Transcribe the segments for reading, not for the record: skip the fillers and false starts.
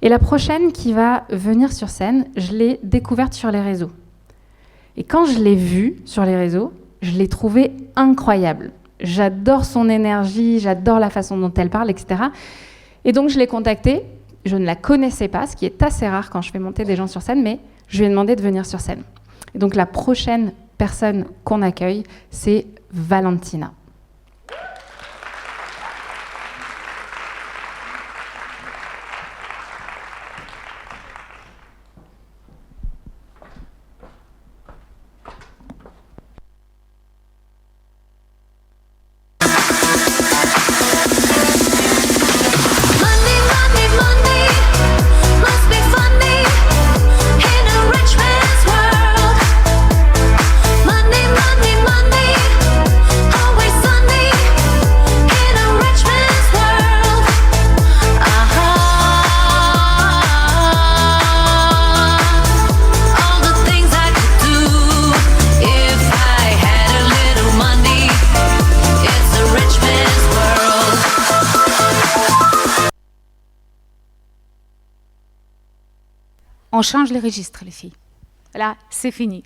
Et la prochaine qui va venir sur scène, je l'ai découverte sur les réseaux. Et quand je l'ai vue sur les réseaux, je l'ai trouvée incroyable. J'adore son énergie, j'adore la façon dont elle parle, etc. Et donc je l'ai contactée. Je ne la connaissais pas, ce qui est assez rare quand je fais monter des gens sur scène, mais je lui ai demandé de venir sur scène. Et donc la prochaine personne qu'on accueille, c'est Valentina. On change les registres, les filles. Là, c'est fini.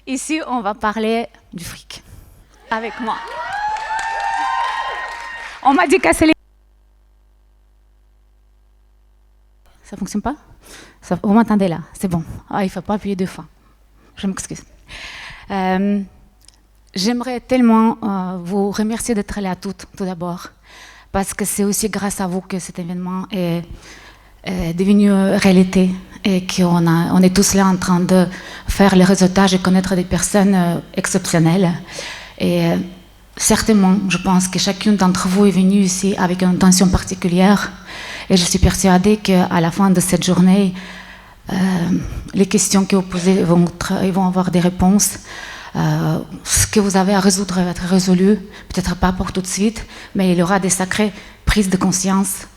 Ici, on va parler du fric. Avec moi. On m'a dit casser les... Ça ne fonctionne pas? Vous m'entendez là? C'est bon. Ah, il ne faut pas appuyer 2 fois. Je m'excuse. J'aimerais tellement vous remercier d'être là toutes, tout d'abord. Parce que c'est aussi grâce à vous que cet événement est devenu réalité. Et qu'on est tous là en train de faire les réseautages et connaître des personnes exceptionnelles. Et certainement, je pense que chacune d'entre vous est venue ici avec une intention particulière. Et je suis persuadée qu'à la fin de cette journée, les questions que vous posez ils vont avoir des réponses. Ce que vous avez à résoudre va être résolu, peut-être pas pour tout de suite, mais il y aura des sacrées prises de conscience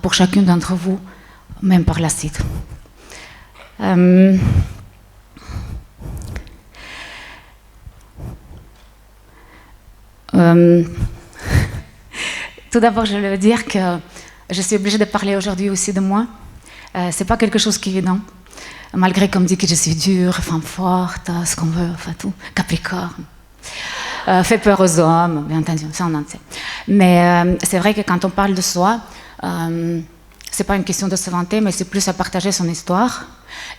pour chacune d'entre vous, même par la suite. Tout d'abord, je veux dire que je suis obligée de parler aujourd'hui aussi de moi. C'est pas quelque chose qui est évident, malgré qu'on me dit que je suis dure, femme forte, ce qu'on veut, enfin tout, Capricorne. Fait peur aux hommes, bien entendu, ça on en sait. Mais c'est vrai que quand on parle de soi, c'est pas une question de se vanter, mais c'est plus à partager son histoire.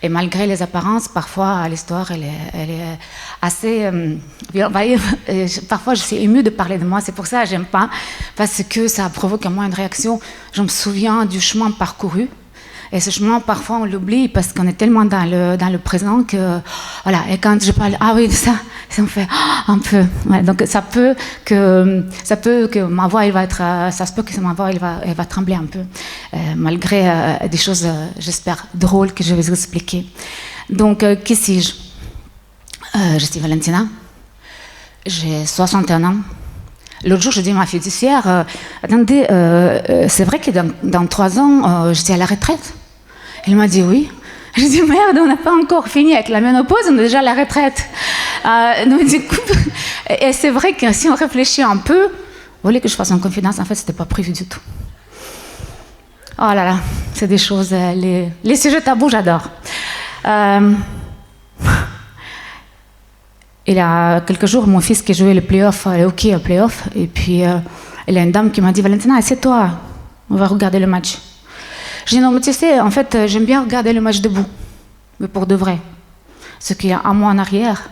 Et malgré les apparences, parfois l'histoire elle est assez... parfois je suis émue de parler de moi, c'est pour ça que j'aime pas, parce que ça provoque en moi une réaction. Je me souviens du chemin parcouru. Et ce chemin, parfois, on l'oublie parce qu'on est tellement dans le présent que... Voilà, et quand je parle, ah oui, de ça me fait un peu... Ouais, donc ça peut que ma voix, elle va être... Ça se peut que ma voix, elle va trembler un peu, malgré des choses, j'espère, drôles que je vais vous expliquer. Donc, qui suis-je? Je suis Valentina, j'ai 61 ans. L'autre jour, je dis à ma fiduciaire, attendez, c'est vrai que dans 3 ans, je suis à la retraite? Elle m'a dit oui. Je dis merde, on n'a pas encore fini avec la ménopause, on est déjà à la retraite. Donc, du coup, et c'est vrai que si on réfléchit un peu, vous voulez que je fasse une confidence? En fait, c'était pas prévu du tout. Oh là là, c'est des choses, les sujets tabous, j'adore. Il y a quelques jours, mon fils qui jouait le play-off, le hockey au play-off, et puis il y a une dame qui m'a dit « Valentina, assieds-toi, on va regarder le match. » J'ai dit « Non, mais tu sais, en fait, j'aime bien regarder le match debout, mais pour de vrai. Ce qu'il y a un mois en arrière,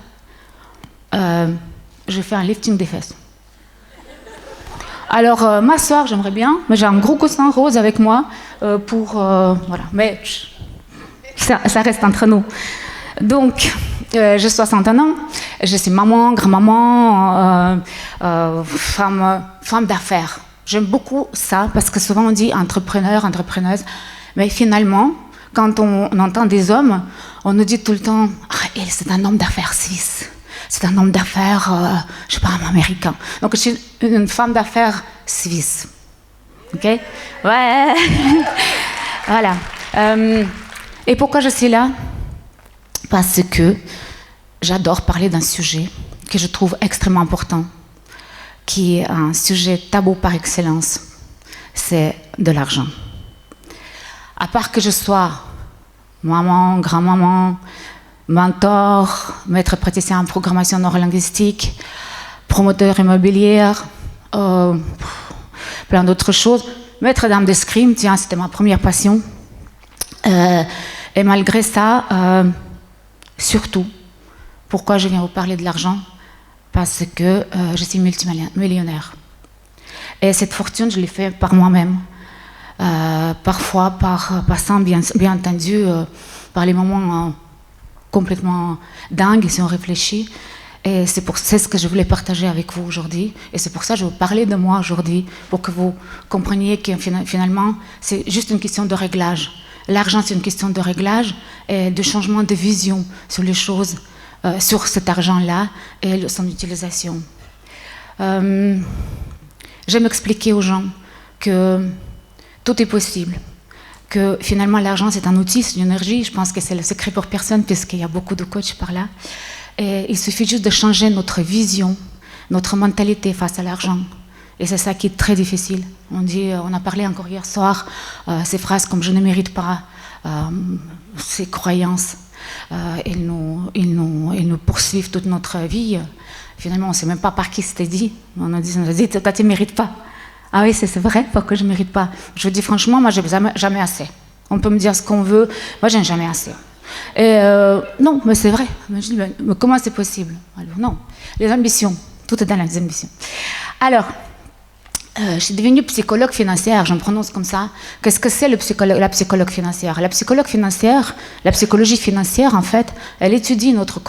j'ai fait un lifting des fesses. Alors, m'asseoir, j'aimerais bien, mais j'ai un gros coussin rose avec moi pour... voilà, mais ça reste entre nous. Donc... j'ai 61 ans, je suis maman, grand-maman, femme d'affaires. J'aime beaucoup ça parce que souvent on dit entrepreneur, entrepreneuse, mais finalement, quand on entend des hommes, on nous dit tout le temps « c'est un homme d'affaires suisse, c'est un homme d'affaires, je sais pas, américain ». Donc je suis une femme d'affaires suisse. Ok? Ouais. Voilà. Et pourquoi je suis là? Parce que j'adore parler d'un sujet que je trouve extrêmement important, qui est un sujet tabou par excellence, c'est de l'argent. à part que je sois maman, grand-maman, mentor, maître praticien en programmation neurolinguistique, promoteur immobilier, plein d'autres choses. Maître d'armes d'escrime, tiens, c'était ma première passion. Et malgré ça, surtout, pourquoi je viens vous parler de l'argent? Parce que je suis multimillionnaire. Et cette fortune, je l'ai faite par moi-même. Parfois, par passant, bien entendu, par les moments complètement dingues, si on réfléchit. Et c'est ce que je voulais partager avec vous aujourd'hui. Et c'est pour ça que je vais vous parler de moi aujourd'hui, pour que vous compreniez que finalement, c'est juste une question de réglage. L'argent, c'est une question de réglage et de changement de vision sur les choses, sur cet argent-là et son utilisation. J'aime expliquer aux gens que tout est possible, que finalement l'argent c'est un outil, c'est une énergie. Je pense que c'est le secret pour personne puisqu'il y a beaucoup de coachs par là. Et il suffit juste de changer notre vision, notre mentalité face à l'argent. Et c'est ça qui est très difficile. On a parlé encore hier soir, ces phrases comme « je ne mérite pas », ces croyances, elles nous poursuivent toute notre vie. Finalement, on ne sait même pas par qui c'était dit. On a dit toi tu ne mérites pas. Ah oui, c'est vrai, pourquoi je ne mérite pas? Je vous dis franchement, moi, je n'ai jamais assez. On peut me dire ce qu'on veut, moi, je n'ai jamais assez. Et non, mais c'est vrai. Je dis, mais comment c'est possible? Alors, non, les ambitions, tout est dans les ambitions. Alors, je suis devenue psychologue financière, je me prononce comme ça. Qu'est-ce que c'est la psychologue financière? La psychologue financière, la psychologie financière, en fait, elle étudie notre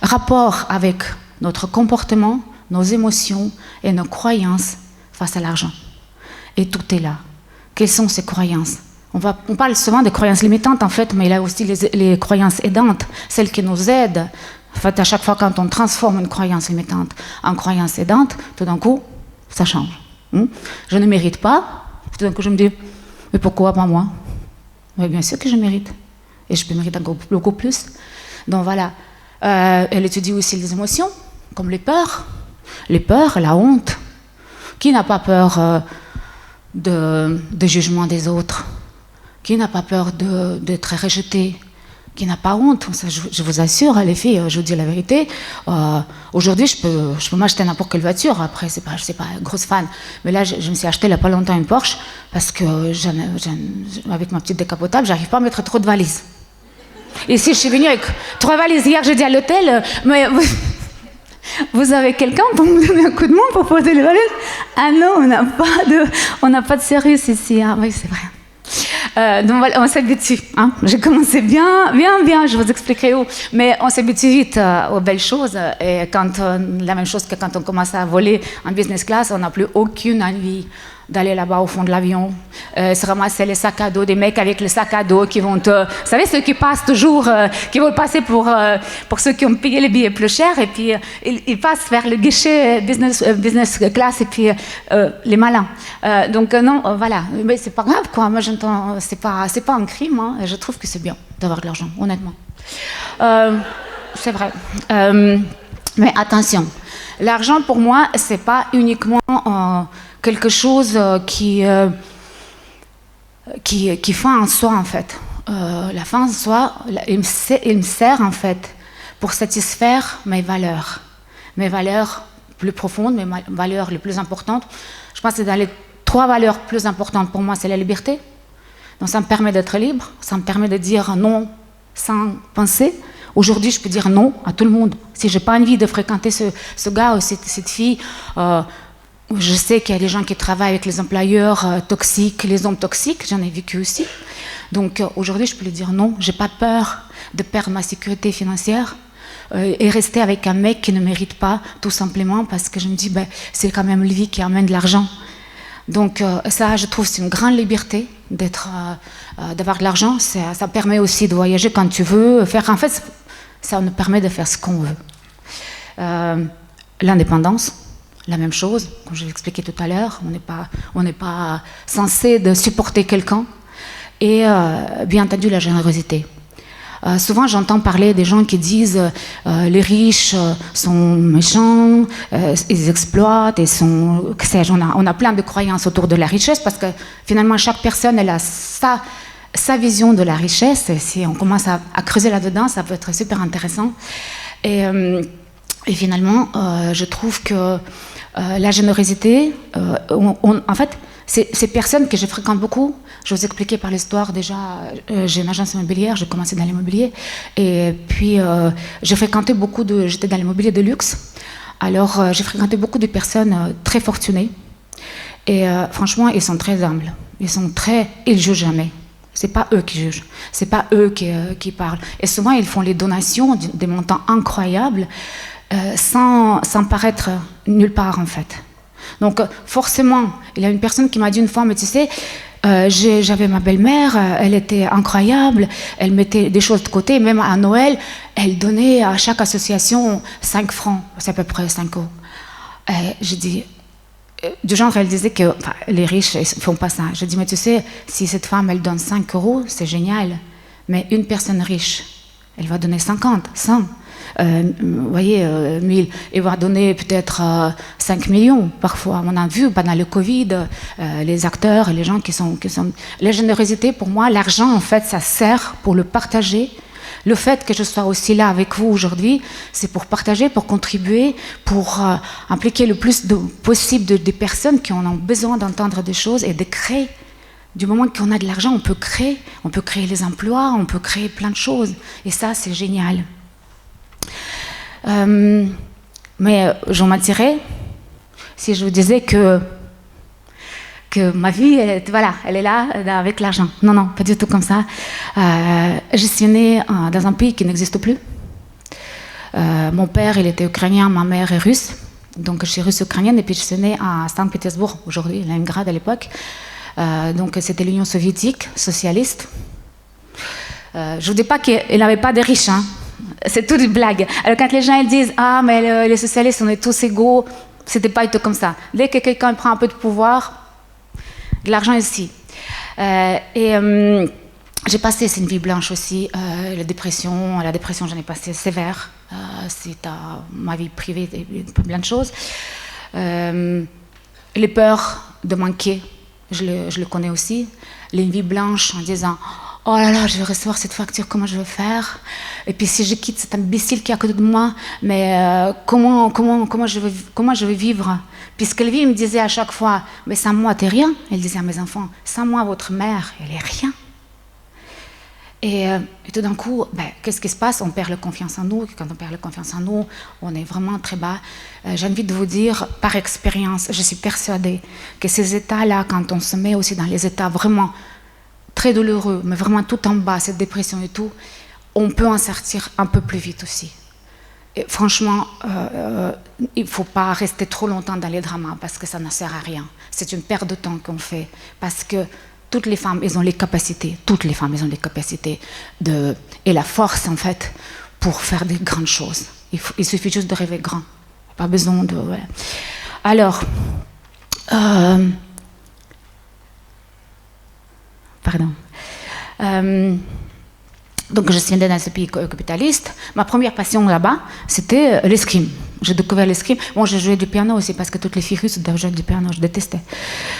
rapport avec notre comportement, nos émotions et nos croyances face à l'argent. Et tout est là. Quelles sont ces croyances? On parle souvent des croyances limitantes, en fait, mais il y a aussi les croyances aidantes, celles qui nous aident. En fait, à chaque fois quand on transforme une croyance limitante en croyance aidante, tout d'un coup, ça change. Je ne mérite pas. Tout d'un coup, je me dis, mais pourquoi pas moi? Mais bien sûr que je mérite. Et je peux mériter beaucoup plus. Donc voilà. Elle étudie aussi les émotions, comme les peurs, la honte. Qui n'a pas peur de jugement des autres? Qui n'a pas peur d'être rejeté? Qui n'a pas honte? Je vous assure, les filles, je vous dis la vérité. Aujourd'hui, je peux m'acheter n'importe quelle voiture. Après, je ne suis pas grosse fan. Mais là, je me suis acheté il n'y a pas longtemps une Porsche parce que avec ma petite décapotable, je n'arrive pas à mettre trop de valises. Et si je suis venue avec 3 valises hier, j'ai dit à l'hôtel, mais vous avez quelqu'un pour me donner un coup de main pour poser les valises? Ah non, on n'a pas de service ici. Ah oui, c'est vrai. Donc voilà, on s'habitue. J'ai commencé bien, je vous expliquerai où. Mais on s'habitue vite aux belles choses. Et la même chose que quand on commence à voler en business class, on n'a plus aucune envie d'aller là-bas au fond de l'avion, se ramasser les sacs à dos, des mecs avec les sacs à dos qui vont vous savez, ceux qui passent toujours, qui vont passer pour ceux qui ont payé les billets plus chers, et puis ils passent vers le guichet business class, et puis les malins. Donc non, voilà, mais c'est pas grave, quoi. Moi, j'entends, c'est pas un crime, hein. Je trouve que c'est bien d'avoir de l'argent, honnêtement. C'est vrai. Mais attention, l'argent, pour moi, c'est pas uniquement quelque chose qui fin en soi, en fait. La fin en soi, il me sert, en fait, pour satisfaire mes valeurs plus profondes, mes valeurs les plus importantes. Je pense que dans les 3 valeurs plus importantes pour moi, c'est la liberté. Donc ça me permet d'être libre, ça me permet de dire non sans penser. Aujourd'hui, je peux dire non à tout le monde. Si je n'ai pas envie de fréquenter ce gars ou cette fille, je sais qu'il y a des gens qui travaillent avec les employeurs toxiques, les hommes toxiques, j'en ai vécu aussi. Donc aujourd'hui, je peux lui dire non, je n'ai pas peur de perdre ma sécurité financière et rester avec un mec qui ne mérite pas, tout simplement parce que je me dis, c'est quand même lui qui amène de l'argent. Donc ça, je trouve, c'est une grande liberté d'avoir de l'argent. Ça permet aussi de voyager quand tu veux. En fait, ça nous permet de faire ce qu'on veut. L'indépendance, la même chose, comme je l'ai expliqué tout à l'heure. On n'est pas censé de supporter quelqu'un. Et bien entendu, la générosité. Souvent, j'entends parler des gens qui disent les riches sont méchants, ils exploitent, et sont, que sais-je, on a plein de croyances autour de la richesse parce que finalement, chaque personne elle a sa vision de la richesse. Et si on commence à creuser là-dedans, ça peut être super intéressant. Et finalement, je trouve que la générosité, en fait, ces personnes que je fréquente beaucoup, je vous expliquais par l'histoire déjà, j'ai une agence immobilière, j'ai commencé dans l'immobilier, et puis j'ai fréquenté j'étais dans l'immobilier de luxe, alors j'ai fréquenté beaucoup de personnes très fortunées, et franchement, ils sont très humbles, ils jugent jamais. C'est pas eux qui jugent, c'est pas eux qui parlent. Et souvent, ils font les donations des montants incroyables sans paraître nulle part, en fait. Donc, forcément, il y a une personne qui m'a dit une fois, mais tu sais, j'avais ma belle-mère, elle était incroyable, elle mettait des choses de côté, même à Noël, elle donnait à chaque association 5 francs, c'est à peu près 5 euros. J'ai dit... Du genre, elle disait que les riches ne font pas ça. Je dis, mais tu sais, si cette femme, elle donne 5 euros, c'est génial. Mais une personne riche, elle va donner 50, 100, vous voyez, 1000. Elle va donner peut-être 5 millions, parfois. On a vu pendant le Covid, les acteurs, les gens qui sont... La générosité, pour moi, l'argent, en fait, ça sert pour le partager. Le fait que je sois aussi là avec vous aujourd'hui, c'est pour partager, pour contribuer, pour impliquer le plus possible de personnes qui en ont besoin d'entendre des choses et de créer. Du moment qu'on a de l'argent, on peut créer les emplois, on peut créer plein de choses. Et ça, c'est génial. Mais j'en mentirais si je vous disais que ma vie, elle est là avec l'argent. Non, non, pas du tout comme ça. Je suis née dans un pays qui n'existe plus. Mon père, il était ukrainien, ma mère est russe. Donc, je suis russe-ukrainienne et puis je suis née à Saint-Pétersbourg, aujourd'hui, Leningrad à l'époque. Donc, c'était l'Union soviétique, socialiste. Je ne vous dis pas qu'il n'y avait pas de riches, hein. C'est toute une blague. Alors, quand les gens ils disent « Ah, mais les socialistes, on est tous égaux », c'était pas du tout comme ça. Dès que quelqu'un prend un peu de pouvoir, de l'argent ici. J'ai passé, c'est une vie blanche aussi, la dépression, j'en ai passé sévère. C'est ma vie privée, plein de choses. Les peurs de manquer, je le connais aussi. Les vies blanches en disant « Oh là là, je vais recevoir cette facture, comment je vais faire? Et puis si je quitte cet imbécile qui est à côté de moi, mais comment je vais vivre ?» Puisque la vie me disait à chaque fois « Mais sans moi, t'es rien ». Elle disait à mes enfants « Sans moi, votre mère, elle est rien ». Et tout d'un coup, qu'est-ce qui se passe? On perd la confiance en nous. Quand on perd la confiance en nous, on est vraiment très bas. J'ai envie de vous dire, par expérience, je suis persuadée que ces états-là, quand on se met aussi dans les états vraiment très douloureux, mais vraiment tout en bas, cette dépression et tout, on peut en sortir un peu plus vite aussi. Et franchement, il ne faut pas rester trop longtemps dans les dramas parce que ça ne sert à rien. C'est une perte de temps qu'on fait parce que toutes les femmes, elles ont les capacités, et la force, en fait, pour faire des grandes choses. Il suffit juste de rêver grand. Pas besoin de... Ouais. Alors, donc, je suis née dans ce pays capitaliste. Ma première passion là-bas, c'était l'escrime. J'ai découvert l'escrime. Bon, j'ai joué du piano aussi parce que toutes les filles russes doivent jouer du piano, je détestais.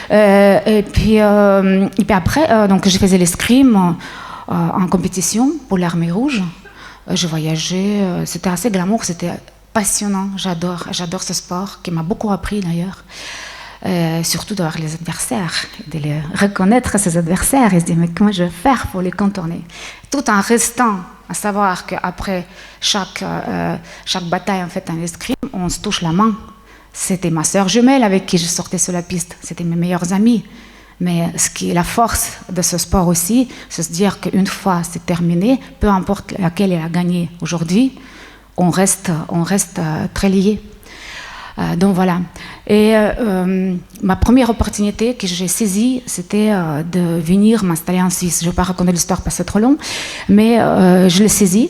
Et puis après, donc, je faisais l'escrime en compétition pour l'Armée rouge. Je voyageais, c'était assez glamour, c'était passionnant. J'adore ce sport qui m'a beaucoup appris d'ailleurs. Surtout d'avoir les adversaires, de les reconnaître ses adversaires et se dire mais comment je vais faire pour les contourner, tout en restant à savoir qu'après chaque bataille en fait en escrime, on se touche la main. C'était ma sœur jumelle avec qui je sortais sur la piste, c'était mes meilleurs amis. Mais ce qui est la force de ce sport aussi, c'est se dire qu'une fois c'est terminé, peu importe laquelle elle a gagné aujourd'hui, on reste très liés. Donc voilà. Et ma première opportunité que j'ai saisie, c'était de venir m'installer en Suisse. Je ne vais pas raconter l'histoire parce que c'est trop long, mais je l'ai saisie.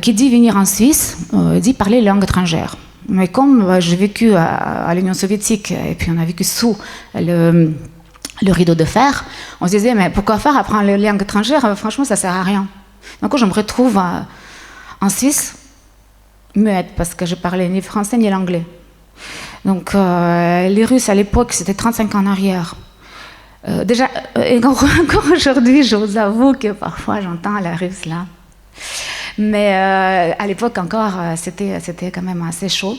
Qui dit venir en Suisse, dit parler langue étrangère. Mais comme j'ai vécu à l'Union soviétique et puis on a vécu sous le rideau de fer, on se disait mais pourquoi faire apprendre les langues étrangères? Franchement, ça ne sert à rien. Donc je me retrouve en Suisse, muette, parce que je parlais ni français ni l'anglais. Donc les Russes à l'époque, c'était 35 ans en arrière. Déjà, encore aujourd'hui, je vous avoue que parfois j'entends la russe là. Mais à l'époque encore, c'était quand même assez chaud.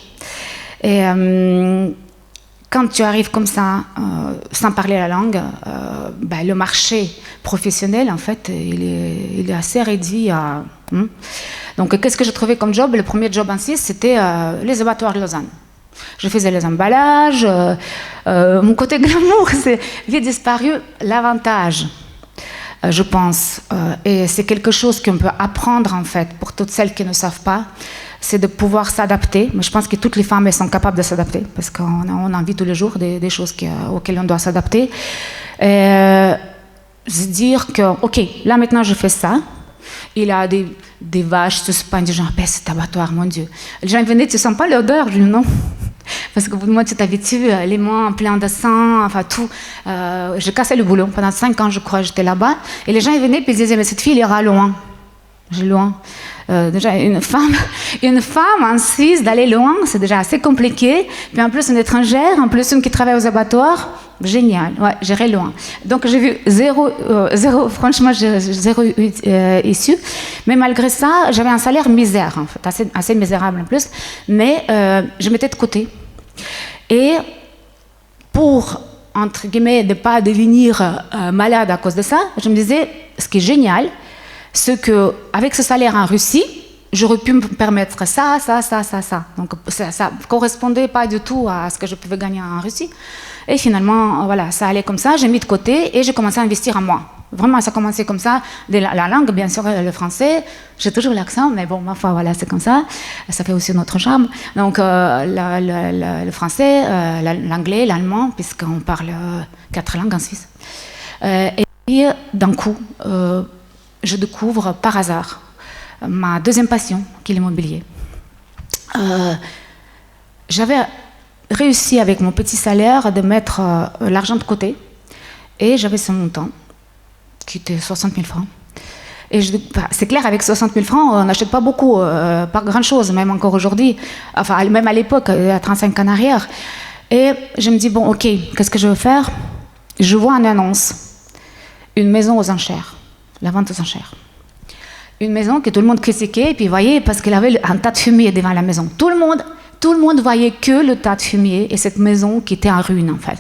Et quand tu arrives comme ça, sans parler la langue, le marché professionnel, en fait, il est assez réduit à... Donc, qu'est-ce que j'ai trouvé comme job? Le premier job en Suisse, c'était les abattoirs de Lausanne. Je faisais les emballages. Mon côté glamour, il a disparu. L'avantage, je pense, et c'est quelque chose qu'on peut apprendre, en fait, pour toutes celles qui ne savent pas, c'est de pouvoir s'adapter. Mais je pense que toutes les femmes, elles sont capables de s'adapter, parce qu'on en vit tous les jours des choses auxquelles on doit s'adapter. Se dire que, OK, là maintenant je fais ça. Il y a des vaches suspendues, genre, cet abattoir, mon Dieu. Les gens venaient, tu ne sens pas l'odeur? Je dis non. Parce que moi, tu t'habitues, les mains pleines de sang, enfin tout. J'ai cassé le boulot. Pendant 5 ans, je crois, j'étais là-bas. Et les gens ils venaient et ils disaient, mais cette fille, elle ira loin. J'ai loin. Déjà, une femme en Suisse, d'aller loin, c'est déjà assez compliqué. Puis en plus, une étrangère, en plus une qui travaille aux abattoirs, génial. Ouais, j'irai loin. Donc j'ai vu zéro franchement, zéro issue. Mais malgré ça, j'avais un salaire misère, en fait, assez misérable en plus. Mais je mettais de côté. Et pour, entre guillemets, ne pas devenir malade à cause de ça, je me disais, ce qui est génial, c'est qu'avec ce salaire en Russie, j'aurais pu me permettre ça. Donc ça ne correspondait pas du tout à ce que je pouvais gagner en Russie. Et finalement, voilà, ça allait comme ça, j'ai mis de côté et j'ai commencé à investir en moi. Vraiment, ça a commencé comme ça. La langue, bien sûr, le français, j'ai toujours l'accent, mais bon, ma foi, voilà, c'est comme ça. Ça fait aussi notre charme. Donc, le français, l'anglais, l'allemand, puisqu'on parle 4 langues en Suisse. Et puis, d'un coup, je découvre par hasard ma deuxième passion, qui est l'immobilier. J'avais réussi avec mon petit salaire de mettre l'argent de côté et j'avais ce montant qui était 60 000 francs. Et c'est clair, avec 60 000 francs, on n'achète pas beaucoup, pas grand-chose, même encore aujourd'hui, enfin même à l'époque, à 35 ans en arrière. Et je me dis, bon, ok, qu'est-ce que je veux faire? Je vois une annonce, une maison aux enchères, la vente aux enchères. Une maison que tout le monde critiquait, et puis voyez, parce qu'elle avait un tas de fumier devant la maison. Tout le monde voyait que le tas de fumier et cette maison qui était en ruine, en fait.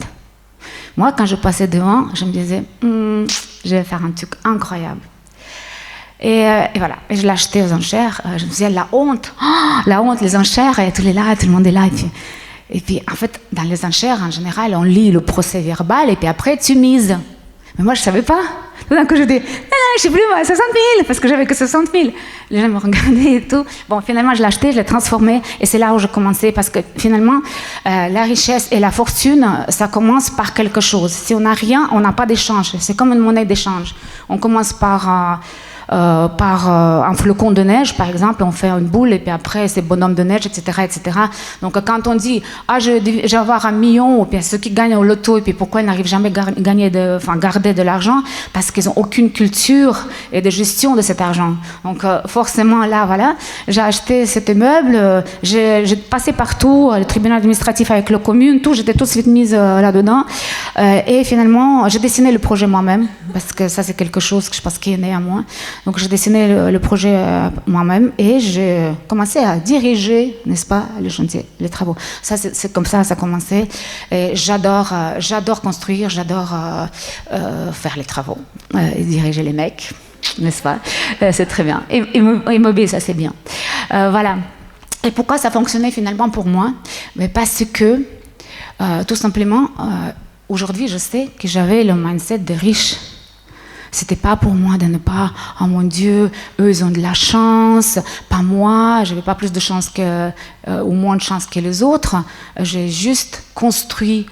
Moi, quand je passais devant, je me disais, je vais faire un truc incroyable. Et voilà, et je l'ai acheté aux enchères. Je me disais, la honte, les enchères, et tout le monde est là. Et puis, en fait, dans les enchères, en général, on lit le procès verbal, et puis après, tu mises. Mais moi, je ne savais pas. Tout d'un coup, je dis, non, je ne sais plus, 60 000, parce que j'avais que 60 000. Les gens me regardaient et tout. Bon, finalement, je l'ai acheté, je l'ai transformé, et c'est là où je commençais, parce que finalement, la richesse et la fortune, ça commence par quelque chose. Si on n'a rien, on n'a pas d'échange. C'est comme une monnaie d'échange. On commence par un flocon de neige, par exemple, on fait une boule et puis après c'est bonhomme de neige, etc., etc. Donc quand on dit je vais avoir 1 million, ou bien ceux qui gagnent au loto, et puis pourquoi ils n'arrivent jamais à garder de l'argent, parce qu'ils n'ont aucune culture et de gestion de cet argent. Donc forcément là, voilà, j'ai acheté cet immeuble, j'ai passé partout, le tribunal administratif avec la commune, tout, j'étais tout de suite mise là-dedans, et finalement j'ai dessiné le projet moi-même, parce que ça c'est quelque chose que je pense qui est né à moi. Donc j'ai dessiné le projet moi-même et j'ai commencé à diriger, n'est-ce pas, les chantiers, les travaux. Ça, c'est comme ça a commencé. Et j'adore construire, j'adore faire les travaux, et diriger les mecs, n'est-ce pas? C'est très bien. Immobilier, ça c'est bien. Voilà. Et pourquoi ça fonctionnait finalement pour moi? Mais parce que, tout simplement, aujourd'hui, je sais que j'avais le mindset de riche. C'était pas pour moi de ne pas, oh mon Dieu, eux ils ont de la chance, pas moi, j'avais pas plus de chance ou moins de chance que les autres. J'ai juste construit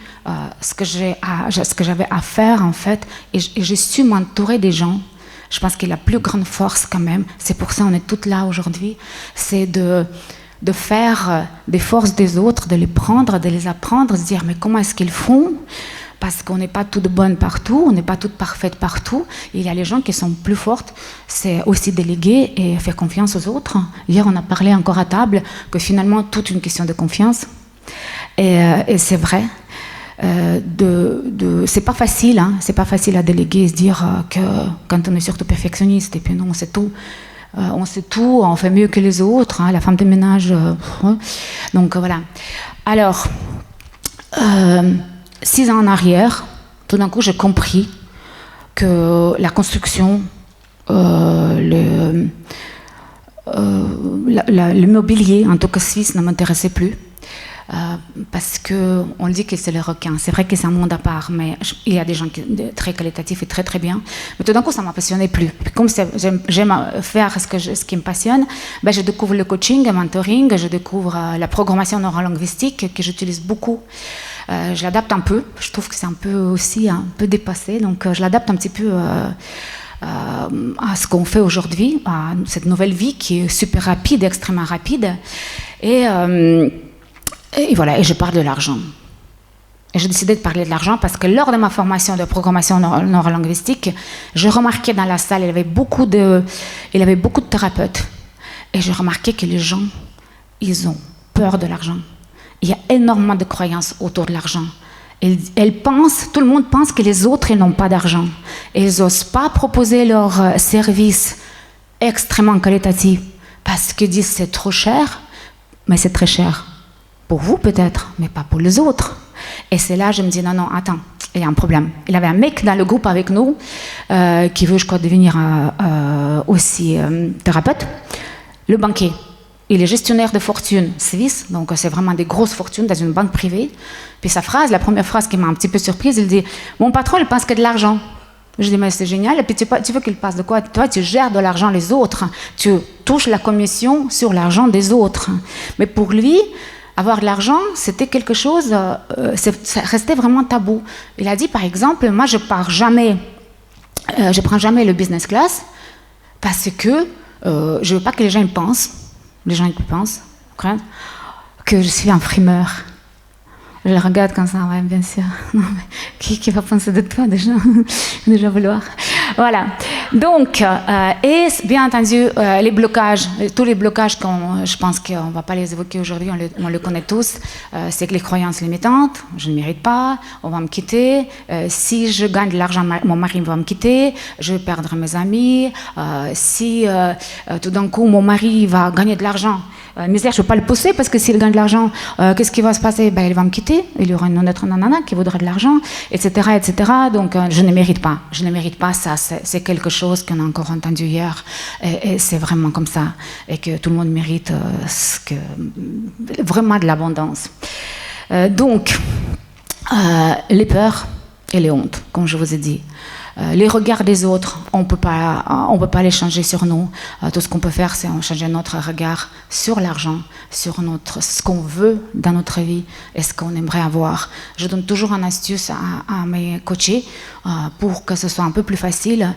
ce que j'avais à faire en fait, et j'ai su m'entourer des gens. Je pense que la plus grande force quand même, c'est pour ça on est toutes là aujourd'hui, c'est de faire des forces des autres, de les prendre, de les apprendre, de se dire mais comment est-ce qu'ils font? parce qu'on n'est pas toutes bonnes partout, on n'est pas toutes parfaites partout. Il y a les gens qui sont plus fortes, c'est aussi déléguer et faire confiance aux autres. Hier, on a parlé encore à table que finalement, toute une question de confiance. Et c'est vrai. C'est pas facile, hein, c'est pas facile à déléguer et se dire que quand on est surtout perfectionniste et puis non, on sait tout. On sait tout, on fait mieux que les autres, hein, la femme de ménage. Donc voilà. Alors, 6 ans en arrière, tout d'un coup, j'ai compris que la construction, l'immobilier, en tout cas suisse, ne m'intéressait plus. Parce qu'on dit que c'est les requins. C'est vrai que c'est un monde à part, mais il y a des gens très qualitatifs et très très bien. Mais tout d'un coup, ça ne m'appasionnait plus. Puis comme j'aime faire ce qui me passionne, ben je découvre le coaching, le mentoring, je découvre la programmation neurolinguistique que j'utilise beaucoup. Je l'adapte un peu. Je trouve que c'est un peu aussi un peu dépassé, donc je l'adapte un petit peu à ce qu'on fait aujourd'hui, à cette nouvelle vie qui est super rapide, extrêmement rapide. Et voilà, et je parle de l'argent. Et j'ai décidé de parler de l'argent parce que lors de ma formation de programmation neurolinguistique, je remarquais dans la salle, il y avait beaucoup de thérapeutes. Et je remarquais que les gens, ils ont peur de l'argent. Il y a énormément de croyances autour de l'argent. Tout le monde pense que les autres, ils n'ont pas d'argent. Et ils n'osent pas proposer leurs services extrêmement qualitatifs parce qu'ils disent c'est trop cher, mais c'est très cher. Pour vous peut-être, mais pas pour les autres. Et c'est là que je me dis, non, attends, il y a un problème. Il y avait un mec dans le groupe avec nous qui veut, je crois, devenir aussi thérapeute. Le banquier, il est gestionnaire de fortune suisse, donc c'est vraiment des grosses fortunes dans une banque privée. Puis la première phrase qui m'a un petit peu surprise, il dit, mon patron, il pense que de l'argent. Je dis, mais c'est génial, et puis tu veux qu'il passe de quoi? Toi, tu gères de l'argent les autres, tu touches la commission sur l'argent des autres. Mais pour lui, avoir de l'argent, c'était quelque chose, ça restait vraiment tabou. Il a dit, par exemple, moi, je prends jamais le business class parce que je veux pas que les gens pensent que je suis un frimeur. Je le regarde comme ça, ouais, bien sûr. Non, mais qui va penser de toi déjà? Déjà vouloir. Voilà. Donc, et bien entendu, les blocages, tous les blocages, je pense qu'on ne va pas les évoquer aujourd'hui, on les connaît tous, c'est que les croyances limitantes, je ne mérite pas, on va me quitter, si je gagne de l'argent, mon mari va me quitter, je vais perdre mes amis, si tout d'un coup mon mari va gagner de l'argent, misère, je ne peux pas le pousser parce que s'il gagne de l'argent, qu'est-ce qui va se passer? Ben, il va me quitter, il y aura une autre nanana qui voudra de l'argent, etc., etc. Donc, je ne mérite pas ça. C'est quelque chose qu'on a encore entendu hier, et c'est vraiment comme ça, et que tout le monde mérite vraiment de l'abondance. Donc, les peurs et les hontes, comme je vous ai dit. Les regards des autres, on peut pas les changer sur nous. Tout ce qu'on peut faire, c'est changer notre regard sur l'argent, sur ce qu'on veut dans notre vie et ce qu'on aimerait avoir. Je donne toujours une astuce à mes coachés pour que ce soit un peu plus facile.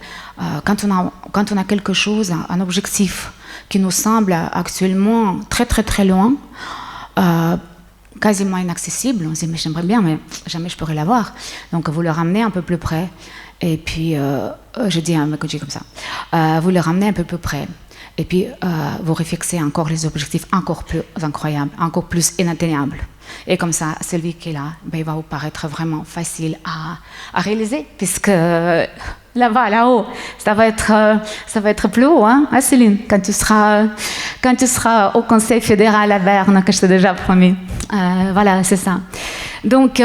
Quand on a quelque chose, un objectif qui nous semble actuellement très très très loin, quasiment inaccessible, on se dit mais j'aimerais bien, mais jamais je pourrais l'avoir. Donc vous le ramenez un peu plus près. Et puis, je dis à mes coachés comme ça, vous le ramenez un peu plus près. Et puis, vous refixez encore les objectifs encore plus incroyables, encore plus inatteignables. Et comme ça, celui qui est là, ben, il va vous paraître vraiment facile à réaliser, puisque là-bas, là-haut, ça va être plus haut, hein, Céline, quand tu seras au Conseil fédéral à Berne, que je t'ai déjà promis. Voilà, c'est ça. Donc,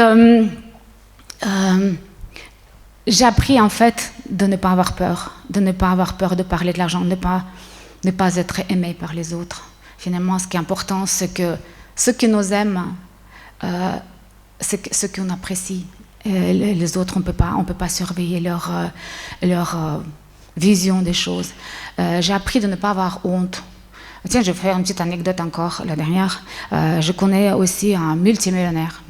j'ai appris en fait de ne pas avoir peur, de parler de l'argent, ne pas être aimé par les autres. Finalement, ce qui est important, c'est que ceux qui nous aiment, c'est ceux qu'on apprécie. Et les autres, on peut pas surveiller leur vision des choses. J'ai appris de ne pas avoir honte. Tiens, je vais faire une petite anecdote encore, la dernière. Je connais aussi un multimillionnaire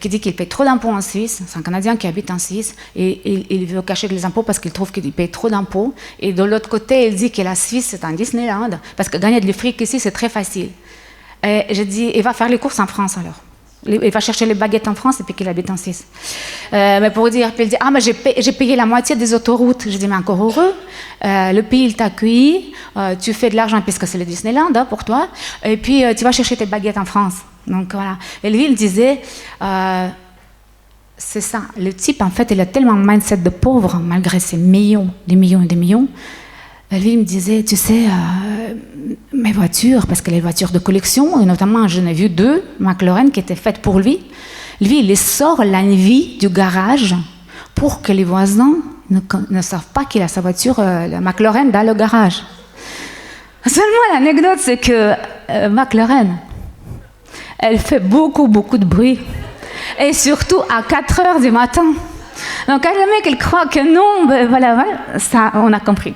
qui dit qu'il paye trop d'impôts en Suisse. C'est un Canadien qui habite en Suisse et il veut cacher les impôts parce qu'il trouve qu'il paye trop d'impôts. Et de l'autre côté, il dit que la Suisse, c'est un Disneyland parce que gagner de fric ici, c'est très facile. Et je dis, il va faire les courses en France alors. Il va chercher les baguettes en France et puis qu'il habite en Suisse. Mais pour dire, puis il dit, mais j'ai payé la moitié des autoroutes. Je dis, mais encore heureux. Le pays, il t'accueille. Tu fais de l'argent puisque c'est le Disneyland pour toi. Et puis, tu vas chercher tes baguettes en France. Donc, voilà. Et lui, il disait, c'est ça. Le type, en fait, il a tellement un mindset de pauvre, malgré ses millions, des millions et des millions. Lui, il me disait, tu sais, mes voitures, parce que les voitures de collection, et notamment, j'en ai vu 2, McLaren, qui étaient faites pour lui. Lui, il les sort la nuit du garage pour que les voisins ne savent pas qu'il a sa voiture, la McLaren, dans le garage. Seulement, l'anecdote, c'est que McLaren, elle fait beaucoup, beaucoup de bruit. Et surtout à 4 heures du matin. Donc, à jamais qu'elle croit que non, ben voilà, ça, on a compris.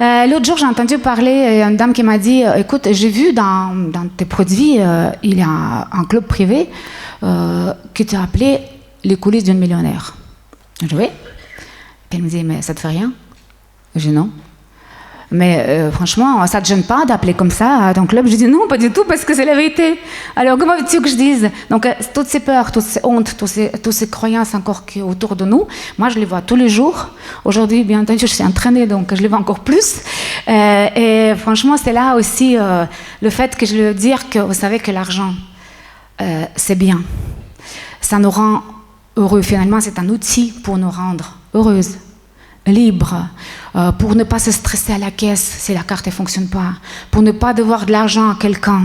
L'autre jour, j'ai entendu parler une dame qui m'a dit, écoute, j'ai vu dans tes produits, il y a un club privé qui t'a appelé les coulisses d'une millionnaire. Je dis oui. Puis elle me dit, mais ça te fait rien? Je dis non. Mais franchement, ça ne te gêne pas d'appeler comme ça à ton club? Je dis non, pas du tout, parce que c'est la vérité. Alors, comment veux-tu que je dise? Donc, toutes ces peurs, toutes ces hontes, toutes ces croyances encore qui autour de nous, moi, je les vois tous les jours. Aujourd'hui, bien entendu, je suis entraînée, donc je les vois encore plus. Et franchement, c'est là aussi le fait que je veux dire que, vous savez, que l'argent, c'est bien. Ça nous rend heureux. Finalement, c'est un outil pour nous rendre heureuses, libre, pour ne pas se stresser à la caisse si la carte ne fonctionne pas, pour ne pas devoir de l'argent à quelqu'un,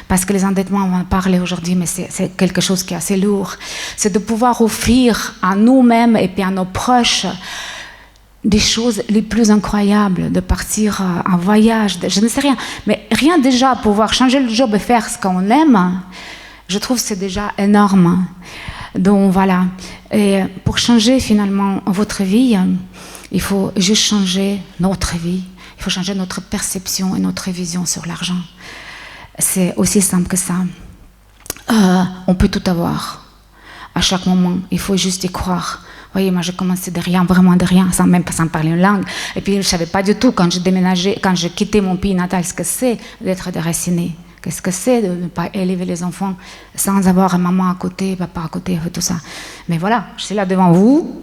parce que les endettements, on va en parler aujourd'hui, mais c'est quelque chose qui est assez lourd. C'est de pouvoir offrir à nous-mêmes et puis à nos proches des choses les plus incroyables, de partir en voyage, je ne sais rien, mais rien déjà, pouvoir changer le job et faire ce qu'on aime, je trouve que c'est déjà énorme. Donc voilà, et pour changer finalement votre vie, il faut juste changer notre vie, il faut changer notre perception et notre vision sur l'argent. C'est aussi simple que ça. On peut tout avoir, à chaque moment, il faut juste y croire. Vous voyez, moi j'ai commencé de rien, vraiment de rien, sans même pas parler une langue. Et puis je ne savais pas du tout, quand j'ai déménagé, quand j'ai quitté mon pays natal, ce que c'est d'être déraciné. Qu'est-ce que c'est de ne pas élever les enfants sans avoir maman à côté, papa à côté, tout ça. Mais voilà, je suis là devant vous,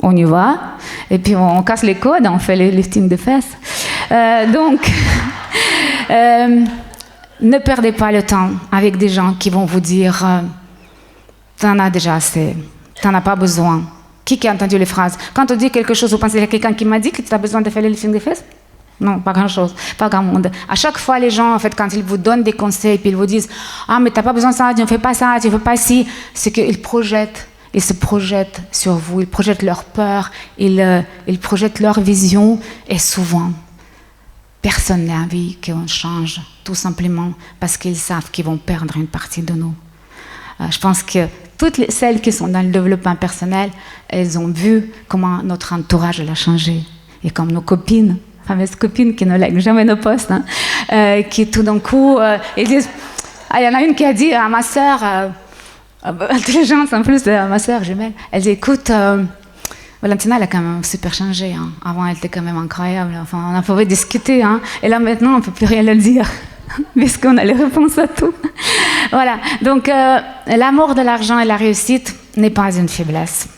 on y va, et puis on casse les codes, on fait les liftings de fesses. Donc, ne perdez pas le temps avec des gens qui vont vous dire t'en as déjà assez, t'en as pas besoin. Qui a entendu les phrases? Quand on dit quelque chose, vous pensez à quelqu'un qui m'a dit que tu as besoin de faire les liftings de fesses? Non, pas grand-chose, pas grand monde. À chaque fois, les gens, en fait, quand ils vous donnent des conseils, puis ils vous disent « Ah, mais t'as pas besoin de ça, tu ne fais pas ça, tu ne fais pas ci », c'est qu'ils ils se projettent sur vous, ils projettent leur peur, ils projettent leur vision, et souvent, personne n'a envie qu'on change, tout simplement parce qu'ils savent qu'ils vont perdre une partie de nous. Je pense que toutes celles qui sont dans le développement personnel, elles ont vu comment notre entourage a changé, et comme nos copines, fameuses copines qui ne likent jamais nos posts, qui tout d'un coup, ils disent, il y en a une qui a dit à ma sœur, intelligente en plus de ma sœur jumelle, elle dit, écoute, Valentina, elle a quand même super changé. Hein. Avant, elle était quand même incroyable. Enfin, on a pouvait discuter. Hein. Et là, maintenant, on ne peut plus rien leur dire, puisqu'on a les réponses à tout. Voilà. Donc, l'amour de l'argent et la réussite n'est pas une faiblesse.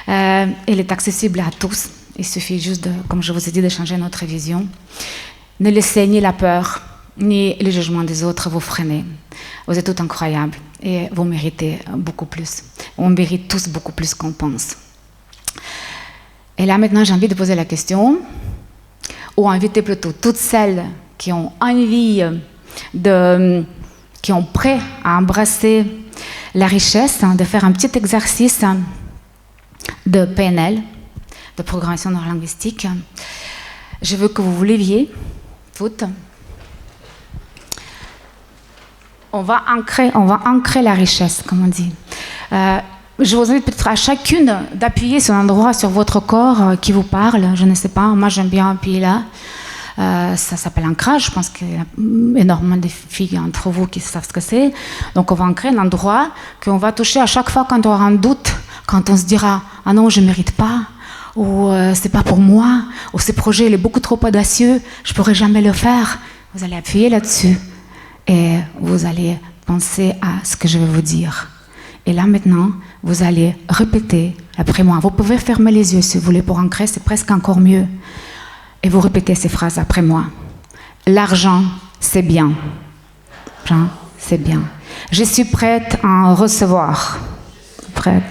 Elle est accessible à tous. Il suffit juste, comme je vous ai dit, de changer notre vision. Ne laissez ni la peur, ni le jugement des autres vous freiner. Vous êtes tous incroyables et vous méritez beaucoup plus. On mérite tous beaucoup plus qu'on pense. Et là, maintenant, j'ai envie de poser la question, ou inviter plutôt toutes celles qui ont envie, qui ont prêt à embrasser la richesse, de faire un petit exercice de PNL, de programmation neurolinguistique. Je veux que vous vous leviez, toutes. On va ancrer la richesse, comme on dit. Je vous invite peut-être à chacune d'appuyer sur un endroit sur votre corps qui vous parle. Je ne sais pas, moi j'aime bien appuyer là. Ça s'appelle ancrage. Je pense qu'il y a énormément de filles entre vous qui savent ce que c'est. Donc on va ancrer un endroit qu'on va toucher à chaque fois quand on aura un doute, quand on se dira « Ah non, je ne mérite pas » ou « C'est pas pour moi » ou « Ce projet il est beaucoup trop audacieux, je ne pourrai jamais le faire ». Vous allez appuyer là-dessus et vous allez Pensez à ce que je vais vous dire. Et là maintenant, vous allez répéter après moi. Vous pouvez fermer les yeux si vous voulez pour ancrer, c'est presque encore mieux. Et vous répétez ces phrases après moi. L'argent, c'est bien. L'argent, c'est bien. Je suis prête à en recevoir. Prête.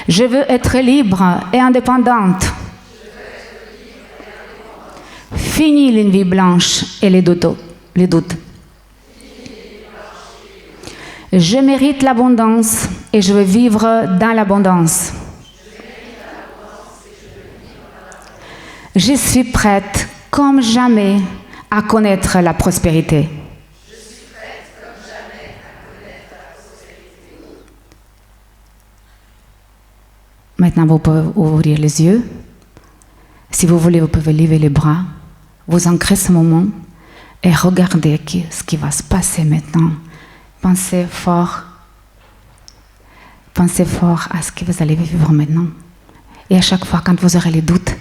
Je veux être libre et indépendante. Fini les nuits blanches et les doutes. Je mérite l'abondance et je veux vivre dans l'abondance. Je suis prête comme jamais à connaître la prospérité. Maintenant, vous pouvez ouvrir les yeux. Si vous voulez, vous pouvez lever les bras. Vous ancrez ce moment et regardez ce qui va se passer maintenant. Pensez fort à ce que vous allez vivre maintenant. Et à chaque fois, quand vous aurez les doutes,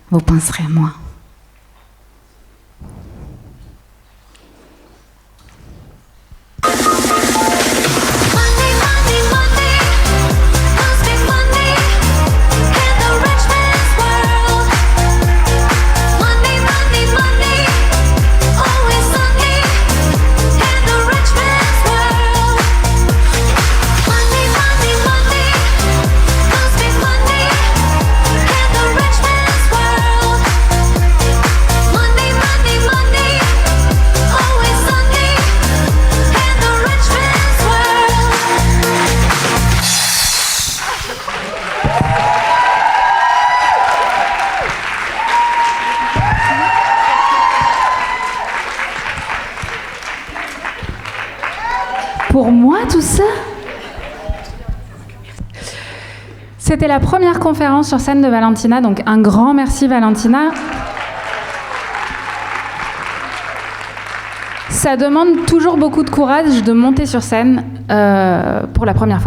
vous penserez à moi. Pour moi, tout ça? C'était la première conférence sur scène de Valentina, donc un grand merci Valentina. Ça demande toujours beaucoup de courage de monter sur scène pour la première fois.